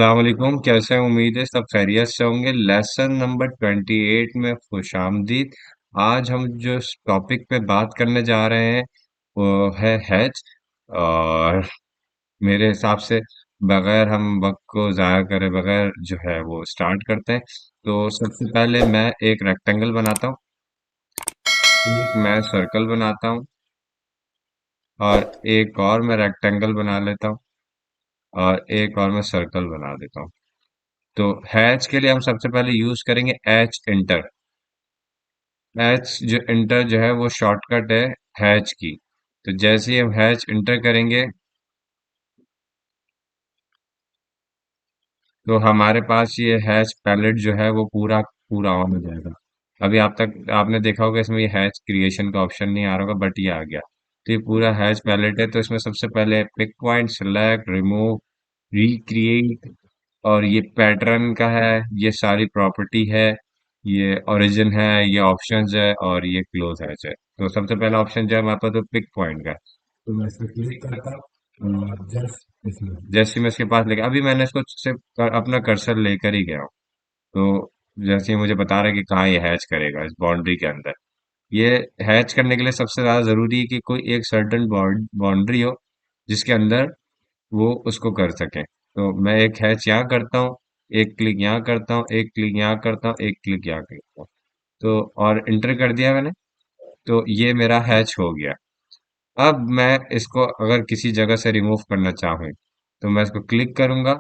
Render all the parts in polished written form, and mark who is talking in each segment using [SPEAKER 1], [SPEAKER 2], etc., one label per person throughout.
[SPEAKER 1] वालेकुम, कैसे हैं? उम्मीद है सब खैरियत से होंगे। लेसन नंबर 28 में खुशामदीद। आज हम जो टॉपिक पे बात करने जा रहे हैं वो है हैज। और मेरे हिसाब से बगैर हम वक्त को जाया करे बगैर जो है वो स्टार्ट करते हैं। तो सबसे पहले मैं एक रेक्टेंगल बनाता हूँ, एक मैं सर्कल बनाता हूँ, और एक और मैं रेक्टेंगल बना लेता हूँ, और एक और मैं सर्कल बना देता हूँ। तो हैच के लिए हम सबसे पहले यूज करेंगे एच इंटर। हैच जो इंटर जो है वो शॉर्टकट है हैच की। तो जैसे ही हम हैच इंटर करेंगे तो हमारे पास ये हैच पैलेट जो है वो पूरा पूरा ऑन हो जाएगा। अभी आप तक आपने देखा होगा इसमें ये हैच क्रिएशन का ऑप्शन नहीं आ रहा होगा, बट ये आ गया। तो ये पूरा हैच पैलेट है। तो इसमें सबसे पहले pick point, select, remove, recreate, और ये पैटर्न का है, ये सारी प्रॉपर्टी है, ये ओरिजिन है, ये ऑप्शंस है, और ये क्लोज हैच है। तो सबसे पहला ऑप्शन जो है हमारे पास तो पिक पॉइंट का है। तो मैं इस पे क्लिक करता हूँ और जैसे ही मैं इसके पास लेके अभी मैंने इसको सिर्फ अपना कर्सर लेकर ही गया हूँ। तो जैसे ही मुझे बता रहा है कि कहाँ ये हैच करेगा इस बाउंड्री के अंदर। ये हैच करने के लिए सबसे ज्यादा जरूरी है कि कोई एक सर्टेन बाउंड्री हो जिसके अंदर वो उसको कर सके। तो मैं एक हैच यहाँ करता हूँ, एक क्लिक यहाँ करता हूँ, एक क्लिक यहाँ करता हूँ, एक क्लिक यहाँ करता हूँ। तो और इंटर कर दिया मैंने। तो ये मेरा हैच हो गया। अब मैं इसको अगर किसी जगह से रिमूव करना चाहूँ तो मैं इसको क्लिक करूंगा।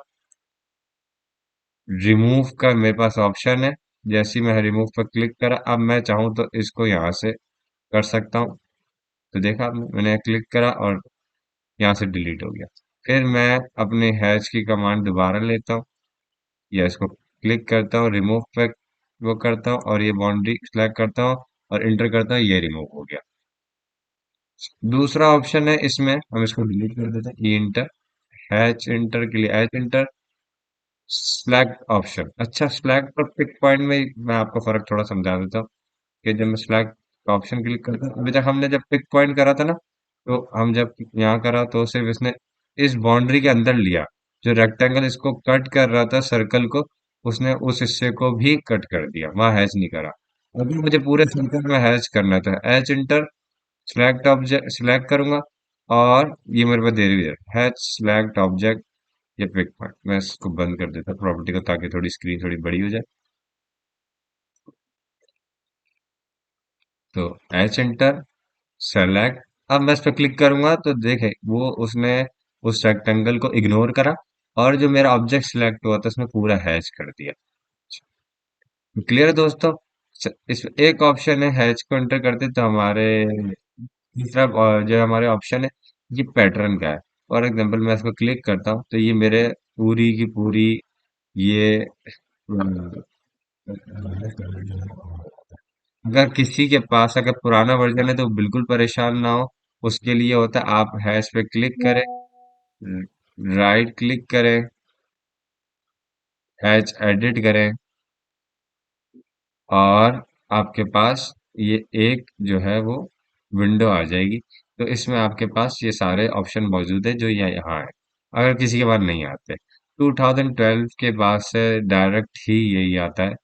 [SPEAKER 1] रिमूव का मेरे पास ऑप्शन है। जैसे ही मैं रिमूव पर क्लिक करा, अब मैं चाहूँ तो इसको यहाँ से कर सकता हूँ। तो देखा आपने, मैंने क्लिक करा और यहाँ से डिलीट हो गया। फिर मैं अपने हैश की कमांड दोबारा लेता हूँ, या इसको क्लिक करता हूँ, रिमूव पे वो करता हूँ और ये बाउंड्री सेलेक्ट करता हूँ और इंटर करता हूँ, ये रिमूव हो गया। दूसरा ऑप्शन है इसमें, हम इसको डिलीट कर देते हैं, ई इंटर। हैच इंटर के लिए हैच इंटर, सिलेक्ट ऑप्शन। अच्छा, सिलेक्ट और पिक पॉइंट में मैं आपको फर्क थोड़ा समझा देता हूँ। कि जब मैं सिलेक्ट ऑप्शन क्लिक करता हूँ, अभी तक हमने जब पिक पॉइंट करा था ना, तो हम जब यहाँ करा तो सिर्फ इसने इस बाउंड्री के अंदर लिया। जो रेक्टेंगल इसको कट कर रहा था सर्कल को, उसने उस हिस्से को भी कट कर दिया, वहां हैच नहीं करा। अभी मुझे पूरे सर्कल में हैच करना था, hatch inter, select object select करूंगा, और ये मेरे पास दे रही है हैच सिलेक्ट ऑब्जेक्ट, ये पिक पॉइंट। मैं इसको बंद कर देता प्रॉपर्टी को, ताकि थोड़ी स्क्रीन थोड़ी बड़ी हो जाए। तो एच एंटर, सेलेक्ट। अब मैं इस पर क्लिक करूंगा तो देखे वो उसने उस रेक्टेंगल को इग्नोर करा, और जो मेरा ऑब्जेक्ट सिलेक्ट हुआ था उसने पूरा हैच कर दिया। क्लियर है दोस्तों? इस एक ऑप्शन है हैच को एंटर करते तो हमारे तीसरा जो हमारे ऑप्शन है ये पैटर्न का है। फॉर एग्जांपल मैं इसको क्लिक करता हूँ तो ये मेरे पूरी की पूरी ये अगर किसी के पास अगर पुराना वर्जन है तो बिल्कुल परेशान ना हो। उसके लिए होता है आप हैश पे क्लिक करें, राइट क्लिक करें, हैच एडिट करें, और आपके पास ये एक जो है वो विंडो आ जाएगी। तो इसमें आपके पास ये सारे ऑप्शन मौजूद है जो ये यहाँ है। अगर किसी के पास नहीं आते, 2012 के बाद से डायरेक्ट ही यही आता है।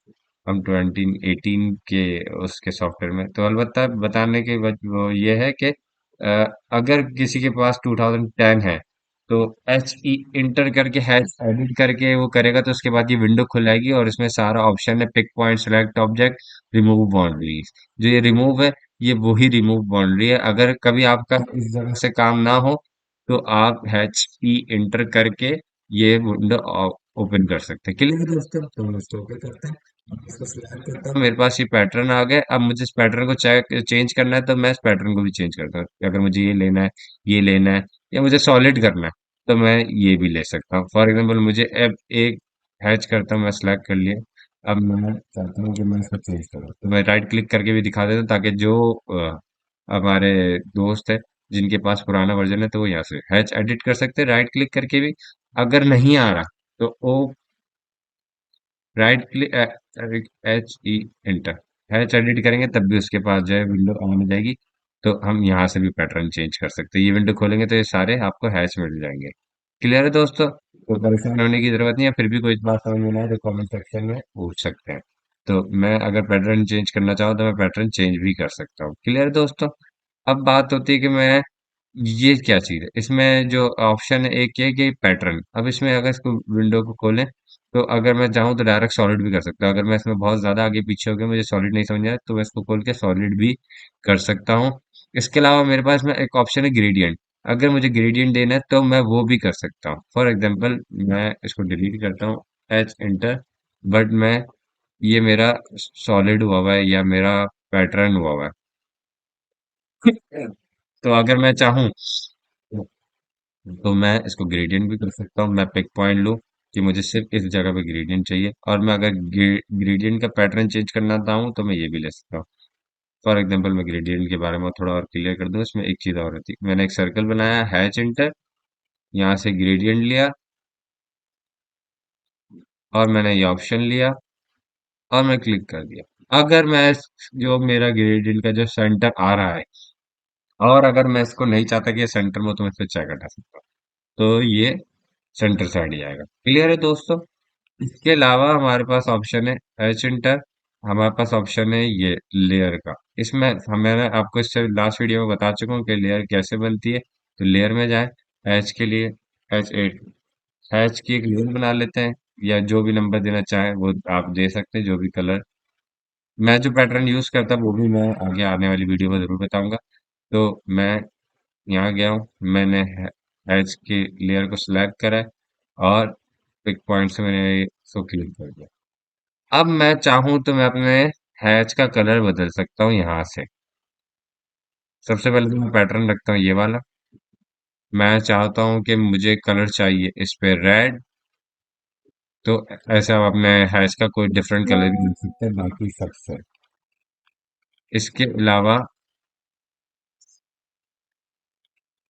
[SPEAKER 1] हम 2018 के उसके सॉफ्टवेयर में तो अलबत्ता बताने के वो ये है कि अगर किसी के पास 2010 है तो एच ई इंटर करके हैश एडिट करके वो करेगा तो उसके बाद ये विंडो खुल आएगी, और इसमें सारा ऑप्शन है, pick point, select object, remove boundaries. जो ये रिमूव है ये वही रिमूव बाउंड्री है। अगर कभी आपका इस जगह से काम ना हो तो आप हैच ई इंटर करके ये विंडो ओपन कर सकते हैं। क्लियर है दोस्तों? तो हम इसको ओपन करते हैं। इसको सिलेक्ट करता हूँ, मेरे पास ये पैटर्न आ गया। अब मुझे इस पैटर्न को चेंज करना है तो मैं इस पैटर्न को भी चेंज करता हूँ। अगर मुझे ये लेना है, ये लेना है, या मुझे सॉलिड करना है तो मैं ये भी ले सकता हूँ। फॉर एग्जाम्पल मुझे अब एक हैच करता हूँ, मैं सिलेक्ट कर लिया। अब मैं चाहता हूँ कि मैं इसको चेंज करूँ तो मैं राइट क्लिक करके भी दिखा देता हूँ, ताकि जो हमारे दोस्त है जिनके पास पुराना वर्जन है तो वो यहाँ से हैच एडिट कर सकते हैं राइट क्लिक करके भी। अगर नहीं आ रहा तो वो right click H E enter, hatch edit करेंगे तब भी उसके पास जो है विंडो ऑन हो जाएगी। तो हम यहाँ से भी पैटर्न चेंज कर सकते हैं। ये विंडो खोलेंगे तो ये सारे आपको हैच मिल जाएंगे। क्लियर है दोस्तों? तो परेशान होने की जरूरत नहीं है। फिर भी कोई बात समझ में ना आए तो कमेंट सेक्शन में पूछ सकते हैं। तो मैं अगर पैटर्न चेंज करना चाहूँ तो मैं पैटर्न चेंज भी कर सकता हूँ। क्लियर दोस्तों। अब बात होती है कि मैं ये क्या चीज है इसमें जो ऑप्शन है एक ये कि पैटर्न। अब इसमें अगर इसको विंडो को खोलें तो अगर मैं चाहूँ तो डायरेक्ट सॉलिड भी कर सकता हूँ। अगर मैं इसमें बहुत ज्यादा आगे पीछे हो गया मुझे सॉलिड नहीं समझ आया तो मैं इसको खोल के सॉलिड भी कर सकता हूँ। इसके अलावा मेरे पास में एक ऑप्शन है ग्रेडियंट। अगर मुझे ग्रेडियंट देना है तो मैं वो भी कर सकता हूँ। फॉर एग्जाम्पल मैं इसको डिलीट करता हूँ एच इंटर। बट मैं ये मेरा सॉलिड हुआ हुआ है या मेरा पैटर्न हुआ हुआ है। तो अगर मैं चाहूँ तो मैं इसको ग्रेडियंट भी कर सकता हूँ। मैं पिक पॉइंट लूँ कि मुझे सिर्फ इस जगह पे ग्रेडियंट चाहिए और मैं अगर ग्रेडियंट का पैटर्न चेंज करना चाहूँ तो मैं ये भी ले सकता हूँ। फॉर एग्जांपल मैं ग्रेडियंट के बारे में थोड़ा और क्लियर कर दूं। इसमें एक चीज और होती है। मैंने एक सर्कल बनाया हैच इंटर। यहाँ से ग्रेडियंट लिया और मैंने ये ऑप्शन लिया और मैं क्लिक कर दिया। अगर मैं जो मेरा ग्रेडियंट का जो सेंटर आ रहा है और अगर मैं इसको नहीं चाहता कि ये सेंटर में हो, तो मैं इस पे चेक हटा सकता हूँ। तो ये सेंटर साइड ही आएगा। क्लियर है दोस्तों। इसके अलावा हमारे पास ऑप्शन है एच इंटर। हमारे पास ऑप्शन है ये लेयर का। इसमें मैंने आपको इससे लास्ट वीडियो में बता चुका हूँ कि लेयर कैसे बनती है। तो लेयर में जाए एच के लिए H8 हैच की एक लेयर बना लेते हैं या जो भी नंबर देना चाहे वो आप दे सकते हैं जो भी कलर। मैं जो पैटर्न यूज करता वो भी मैं आगे आने वाली वीडियो में जरूर बताऊंगा। तो मैं यहाँ गया हूँ। मैंने हैच की लेयर को सिलेक्ट करा है और पिक पॉइंट से मैंने इसको क्लिक कर दिया। अब मैं चाहूँ तो मैं अपने हैच का कलर बदल सकता हूँ यहाँ से। सबसे पहले तो मैं पैटर्न रखता हूँ ये वाला। मैं चाहता हूँ कि मुझे कलर चाहिए इस पे रेड। तो ऐसे आप अपने हैच का कोई डिफरेंट कलर भी रख सकते हैं बाकी सबसे। इसके अलावा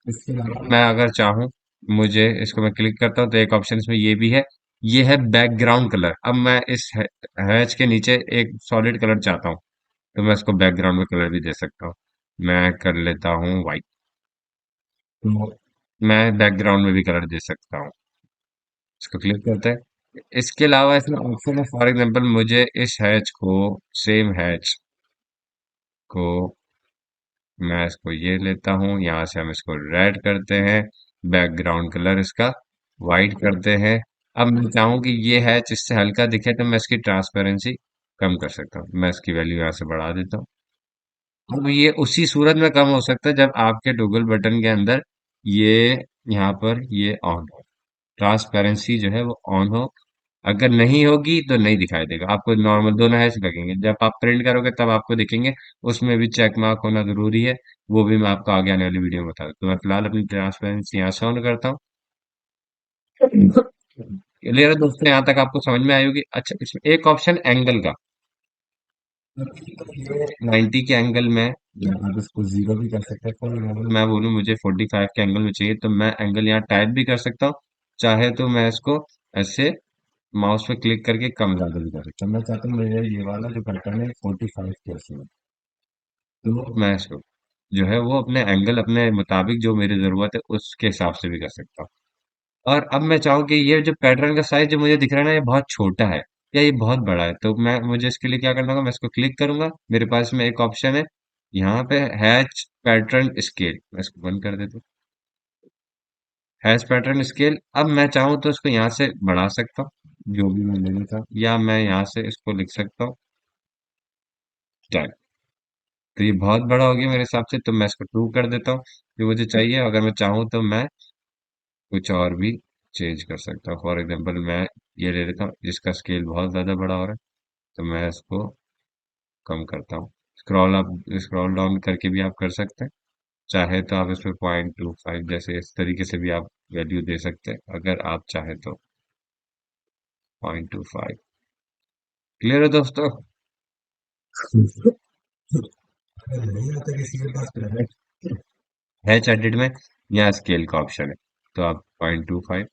[SPEAKER 1] मैं अगर चाहूँ मुझे इसको मैं क्लिक करता हूँ तो एक ऑप्शन इसमें ये भी है। ये है बैकग्राउंड कलर। अब मैं इस हैच के नीचे एक सॉलिड कलर चाहता हूँ तो मैं इसको बैकग्राउंड में कलर भी दे सकता हूँ। मैं कर लेता हूँ व्हाइट। तो मैं बैकग्राउंड में भी कलर दे सकता हूँ। इसको क्लिक करते हैं। इसके अलावा इसमें ऑप्शन है फॉर एग्जांपल मुझे इस हैच को सेम हैच को मैं इसको ये लेता हूँ। यहाँ से हम इसको रेड करते हैं। बैकग्राउंड कलर इसका वाइट करते हैं। अब मैं चाहूँ कि ये हैच इससे हल्का दिखे तो मैं इसकी ट्रांसपेरेंसी कम कर सकता हूँ। मैं इसकी वैल्यू यहाँ से बढ़ा देता हूँ। अब ये उसी सूरत में कम हो सकता है जब आपके टॉगल बटन के अंदर ये यहाँ पर ये ऑन हो। ट्रांसपेरेंसी जो है वो ऑन हो। अगर नहीं होगी तो नहीं दिखाई देगा आपको। नॉर्मल दोनों हैश लगेंगे जब आप प्रिंट करोगे तब आपको दिखेंगे। उसमें भी चेक मार्क होना जरूरी है। वो भी मैं आपको आगे आने वाली वीडियो में बता दूँ। तो मैं फिलहाल अपनी ट्रांसपेरेंसी यहाँ से ऑन करता हूँ। क्लियर है दोस्तों। यहाँ तक आपको समझ में आई होगी। अच्छा इसमें एक ऑप्शन एंगल का। 90 के एंगल में या आप इसको जीरो भी कर सकते हैं। फॉर एग्जाम्पल मैं बोलूँ मुझे 45 के एंगल में चाहिए तो मैं एंगल यहाँ टाइप भी कर सकता हूँ। चाहे तो मैं इसको ऐसे माउस पे क्लिक करके कम ज्यादा भी कर सकता हूँ। मैं चाहता हूँ मेरे ये वाला जो पैटर्न है 45 के उसमें। तो मैं इसको जो है वो अपने एंगल अपने मुताबिक जो मेरी जरूरत है उसके हिसाब से भी कर सकता हूँ। और अब मैं चाहूँ कि ये जो पैटर्न का साइज जो मुझे दिख रहा है ना ये बहुत छोटा है या ये बहुत बड़ा है तो मैं मुझे इसके लिए क्या करना होगा। मैं इसको क्लिक करूंगा। मेरे पास में एक ऑप्शन है यहाँ पे हैच पैटर्न स्केल। मैं इसको बंद कर देता हूँ। Hatch pattern scale. अब मैं चाहूँ तो इसको यहाँ से बढ़ा सकता हूँ जो भी मैं लेना चाहूँ या मैं यहाँ से इसको लिख सकता हूँ 10। तो ये बहुत बड़ा हो गया मेरे हिसाब से तो मैं इसको 2 कर देता हूँ जो मुझे चाहिए। अगर मैं चाहूँ तो मैं कुछ और भी चेंज कर सकता हूँ। फॉर एग्जांपल मैं ये ले लेता हूँ जिसका स्केल बहुत ज़्यादा बड़ा हो रहा है तो मैं इसको कम करता हूँ। स्क्रॉल अप स्क्रॉल डाउन करके भी आप कर सकते हैं। चाहे तो आप इसमें 0.25 जैसे इस तरीके से भी आप वैल्यू दे सकते हैं अगर आप चाहे तो 0.25। क्लियर है दोस्तों। नहीं आता किसी के पास है चैटेड में या स्केल का ऑप्शन है तो आप 0.25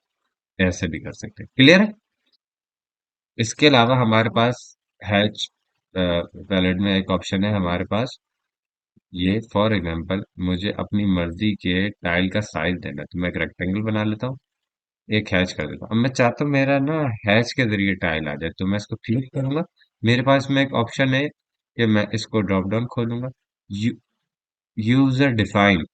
[SPEAKER 1] ऐसे भी कर सकते हैं। क्लियर है। इसके अलावा हमारे पास हैच पैलेट में एक ऑप्शन है हमारे पास ये। फॉर एग्जांपल मुझे अपनी मर्जी के टाइल का साइज देना है तो मैं एक रेक्टेंगल बना लेता हूँ। एक हैच कर देता हूँ। अब मैं चाहता हूँ मेरा ना हैच के जरिए टाइल आ जाए, तो मैं इसको क्लिक करूंगा। मेरे पास में एक ऑप्शन है कि मैं इसको ड्रॉप डाउन खोलूंगा। यू, यूजर डिफाइन,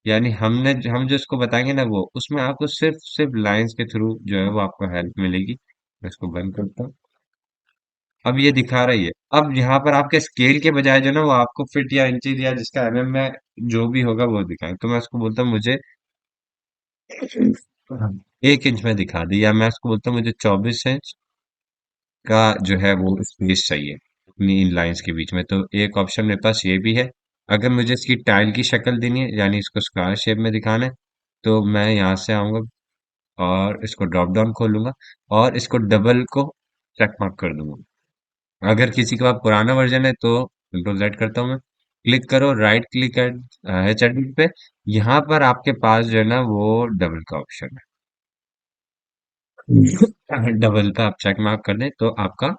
[SPEAKER 1] यानी हम जो इसको बताएंगे ना, वो उसमें आपको सिर्फ सिर्फ लाइंस के थ्रू जो है वो आपको हेल्प मिलेगी। मैं इसको बंद करता हूँ। अब ये दिखा रही है। अब यहाँ पर आपके स्केल के बजाय जो ना वो आपको फीट या इंचज या जिसका एमएम में जो भी होगा वो दिखाए, तो मैं उसको बोलता हूँ मुझे 1 इंच में दिखा दी, या मैं उसको बोलता हूँ मुझे 24 इंच का जो है वो स्पेस चाहिए अपनी इन लाइंस के बीच में। तो एक ऑप्शन मेरे पास ये भी है। अगर मुझे इसकी टाइल की शक्ल देनी है, यानी इसको स्क्वायर शेप में दिखाना है, तो मैं यहाँ से आऊंगा और इसको ड्रॉप डाउन खोलूंगा और इसको डबल को चेक मार्क कर दूंगा। अगर किसी के पास पुराना वर्जन है तो कंट्रोल जेड करता हूँ मैं। क्लिक करो, राइट क्लिक एच एडिट पे। यहाँ पर आपके पास जो है ना वो डबल का ऑप्शन है। डबल पे आप चेक मार्क कर दें तो आपका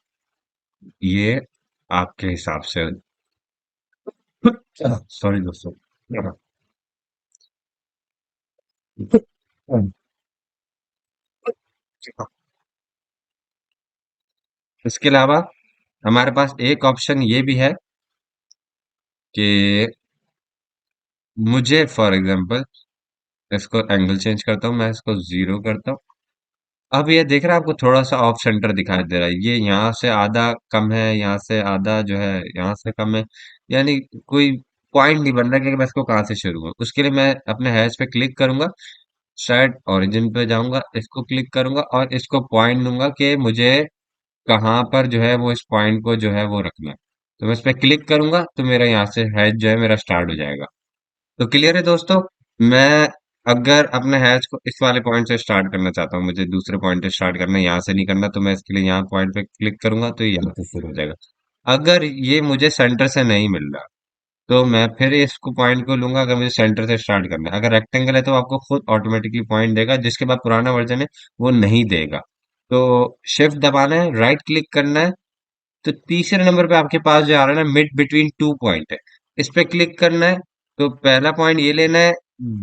[SPEAKER 1] ये आपके हिसाब से, सॉरी दोस्तों, इसके अलावा हमारे पास एक ऑप्शन ये भी है कि मुझे फॉर एग्जांपल इसको एंगल चेंज करता हूँ, मैं इसको 0 करता हूँ। अब ये देख रहा है आपको थोड़ा सा ऑफ सेंटर दिखाई दे रहा है, ये यहाँ से आधा कम है, यहाँ से आधा जो है यहाँ से कम है, यानी कोई पॉइंट नहीं बन रहा कि मैं इसको कहाँ से शुरू करूँ। उसके लिए मैं अपने हैश पे क्लिक करूंगा, शायद ओरिजिन पे जाऊंगा, इसको क्लिक करूंगा और इसको पॉइंट दूंगा कि मुझे कहाँ पर जो है वो इस पॉइंट को जो है वो रखना है। तो मैं इस पे क्लिक करूंगा तो मेरा यहाँ से हैश जो है मेरा स्टार्ट हो जाएगा। तो क्लियर है दोस्तों। मैं अगर अपने हैच को इस वाले पॉइंट से स्टार्ट करना चाहता हूँ, मुझे दूसरे पॉइंट से स्टार्ट करना है, यहाँ से नहीं करना, तो मैं इसके लिए यहाँ पॉइंट पे क्लिक करूंगा तो ये यहाँ से शुरू हो जाएगा। अगर ये मुझे सेंटर से नहीं मिल रहा तो मैं फिर इसको पॉइंट को लूंगा, अगर मुझे सेंटर से स्टार्ट करना है। अगर रेक्टेंगल है तो आपको खुद ऑटोमेटिकली पॉइंट देगा, जिसके बाद पुराना वर्जन है वो नहीं देगा। तो शिफ्ट दबाना है, राइट क्लिक करना है, तो तीसरे नंबर पे आपके पास जो आ रहा है ना, मिड बिटवीन टू पॉइंट है, इस पे क्लिक करना है। तो पहला पॉइंट ये लेना है,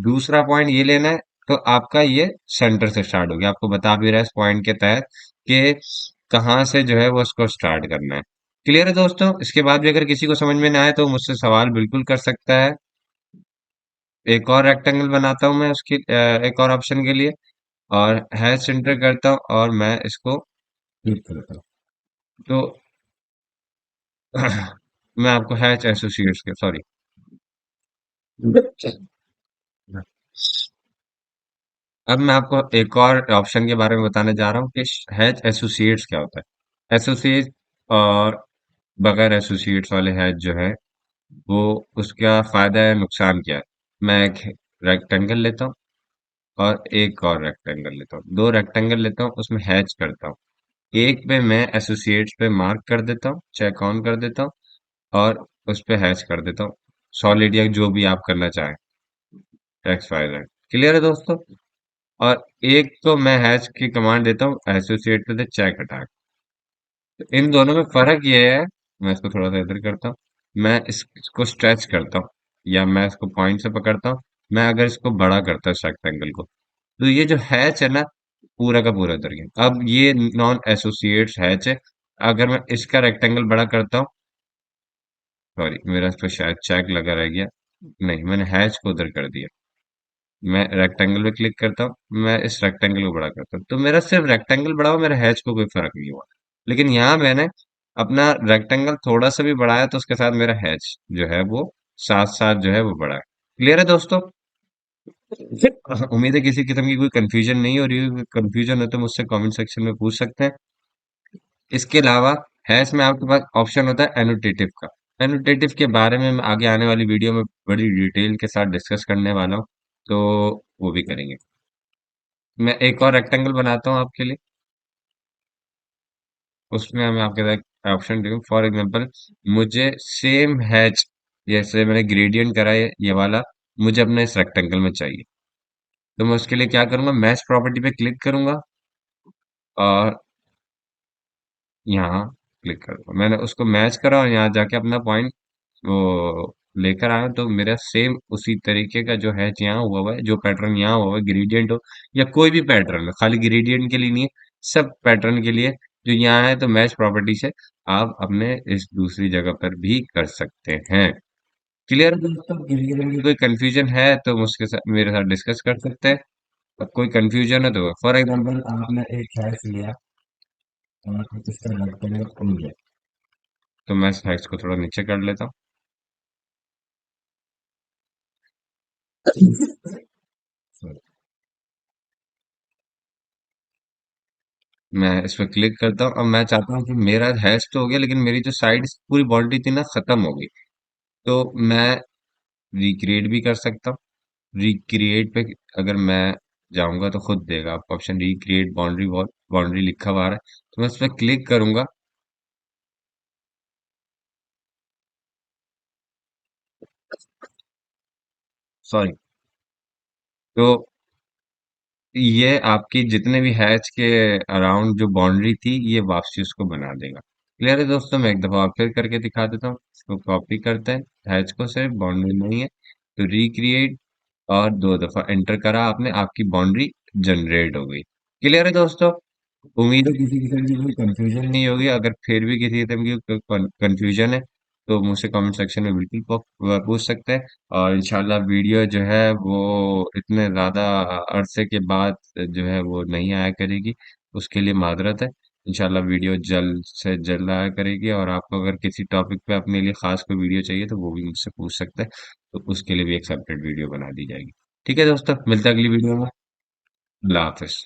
[SPEAKER 1] दूसरा पॉइंट ये लेना है, तो आपका ये सेंटर से स्टार्ट हो गया। आपको बता भी रहा है इस पॉइंट के तहत कि कहाँ से जो है वो इसको स्टार्ट करना है। क्लियर है दोस्तों। इसके बाद भी अगर किसी को समझ में ना आए तो मुझसे सवाल बिल्कुल कर सकता है। एक और रेक्टेंगल बनाता हूँ मैं उसकी एक और ऑप्शन के लिए, और हैश सेंटर करता हूँ और मैं इसको क्लिक करता हूँ। तो मैं आपको हैच एसोसिएट्स के, सॉरी, अब मैं आपको एक और ऑप्शन के बारे में बताने जा रहा हूँ कि हैच एसोसिएट्स क्या होता है। एसोसिएट और बगैर एसोसिएट्स वाले हैच जो है वो, उसका फायदा है, नुकसान क्या है। मैं एक रेक्टेंगल लेता हूँ और एक और रेक्टेंगल लेता हूँ, दो रेक्टेंगल लेता हूँ, उसमें हैच करता हूँ। एक पे मैं एसोसिएट्स पे मार्क कर देता हूँ, चेक ऑन कर देता हूँ, और उस पे हैच कर देता हूँ, सॉलिड या जो भी आप करना चाहें, एक्स वाई जेड। क्लियर है दोस्तों। और एक तो मैं हैश की कमांड देता हूँ associate to the check attack. तो इन दोनों में फर्क ये है, मैं इसको थोड़ा सा इधर करता हूँ, मैं इसको स्ट्रेच करता हूँ या मैं इसको पॉइंट से पकड़ता हूँ। मैं अगर इसको बड़ा करता हूँ इस रेक्टेंगल को, तो ये जो हैच है ना, पूरा का पूरा उतर गया। अब ये नॉन एसोसिएट्स हैच है। अगर मैं इसका रेक्टेंगल बड़ा करता हूँ, सॉरी मेरा इस पर शायद चेक लगा रह गया, नहीं मैंने हैच को उधर कर दिया। मैं रेक्टेंगल पे क्लिक करता हूँ, मैं इस रेक्टेंगल को बड़ा करता हूँ, तो मेरा सिर्फ रेक्टेंगल बड़ा हुआ, मेरा हैच को कोई फर्क नहीं हुआ। लेकिन यहाँ मैंने अपना रेक्टेंगल थोड़ा सा भी बढ़ाया तो उसके साथ मेरा हैच जो है वो साथ साथ जो है वो बढ़ा है। क्लियर है दोस्तों। उम्मीद है किसी किस्म की कोई कंफ्यूजन नहीं हो रही है। कंफ्यूजन हो तो मुझसे कमेंट सेक्शन में पूछ सकते हैं। इसके अलावा हैश में आपके पास ऑप्शन होता है एनोटेटिव का। एनोटेटिव के बारे में मैं आगे आने वाली वीडियो में बड़ी डिटेल के साथ डिस्कस करने वाला हूँ, तो वो भी करेंगे। मैं एक और रेक्टेंगल बनाता हूँ आपके लिए, उसमें मैं आपके साथ ऑप्शन दूँ। फॉर एग्जांपल मुझे सेम हैच जैसे मैंने ग्रेडियंट करा है ये वाला, मुझे अपने इस रेक्टेंगल में चाहिए। तो मैं उसके लिए क्या करूंगा, मैच प्रॉपर्टी पे क्लिक करूंगा और यहाँ क्लिक करूंगा। मैंने उसको मैच करा और यहाँ जाके अपना पॉइंट वो लेकर आया हूं, तो मेरा सेम उसी तरीके का जो हैच यहाँ हुआ हुआ है, जो पैटर्न यहाँ हुआ हुआ है, ग्रेडियंट हो या कोई भी पैटर्न हो, खाली ग्रेडियंट के लिए नहीं है, सब पैटर्न के लिए जो यहाँ है, तो मैच प्रॉपर्टी से आप अपने इस दूसरी जगह पर भी कर सकते हैं। क्लियर है दोस्तों? किसी में कोई कंफ्यूजन है तो मुझके साथ मेरे साथ डिस्कस कर सकते हैं। अब कोई कंफ्यूजन है तो फॉर एग्जांपल आपने एक हैश लिया और इसका लगता खुल गया, तो मैं इस हैश को थोड़ा नीचे कर लेता हूँ। मैं इस पर क्लिक करता हूँ। अब मैं चाहता हूँ कि मेरा हैश तो हो गया, लेकिन मेरी जो साइड पूरी बाउंड्री थी ना, खत्म हो गई। तो मैं रिक्रिएट भी कर सकता हूँ। रिक्रिएट पे अगर मैं जाऊंगा तो खुद देगा आपको option, recreate boundary wall, boundary लिखा हुआ आ रहा है, तो मैं इस पर क्लिक करूंगा। सॉरी। तो ये आपकी जितने भी हैच के अराउंड जो बाउंड्री थी, ये वापसी उसको बना देगा। क्लियर है दोस्तों? मैं एक दफा और फिर करके दिखा देता हूँ। इसको कॉपी करते हैं, हैच को, सिर्फ बाउंड्री नहीं है, तो रिक्रिएट, और दो दफा एंटर करा आपने, आपकी बाउंड्री जनरेट हो गई। क्लियर है दोस्तों? उम्मीद है किसी किस्म की कोई कंफ्यूजन नहीं होगी। अगर फिर भी किसी किस्म की कंफ्यूजन है तो मुझसे कमेंट सेक्शन में बिल्कुल पूछ सकते हैं। और इंशाल्लाह वीडियो जो है वो इतने ज़्यादा अरसे के बाद जो है वो नहीं आया करेगी, उसके लिए माजरत है। इंशाल्लाह वीडियो जल्द से जल्द आया करेगी। और आपको अगर किसी टॉपिक पे अपने लिए खास कोई वीडियो चाहिए तो वो भी मुझसे पूछ सकते हैं, तो उसके लिए भी एक सेपरेट वीडियो बना दी जाएगी। ठीक है दोस्तों, मिलते हैं अगली वीडियो में। अल्लाह हाफिज।